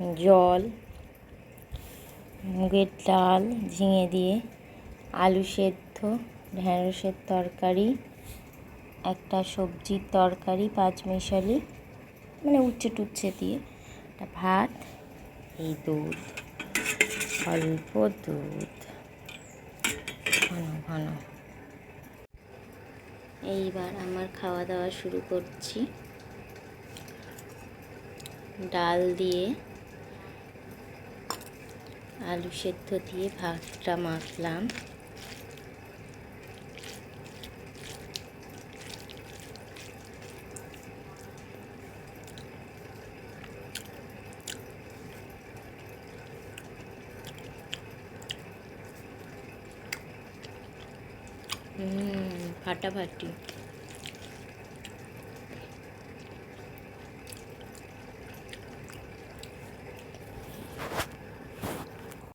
জল, মুগের ডাল, ঝিঙে দিয়ে, আলু সেদ্ধ, ঢ্যাঁড়সের তরকারি, একটা সবজির তরকারি পাঁচমিশালি মানে উচ্ছে টুচ্ছে দিয়ে, একটা ভাত, এই দুধ, অল্প দুধ, ঘন ঘন। এইবার আমার খাওয়া দাওয়া শুরু করছি। ডাল দিয়ে, আলু সেদ্ধ দিয়ে ভাতটা মাখলাম। ফাটাফাটি।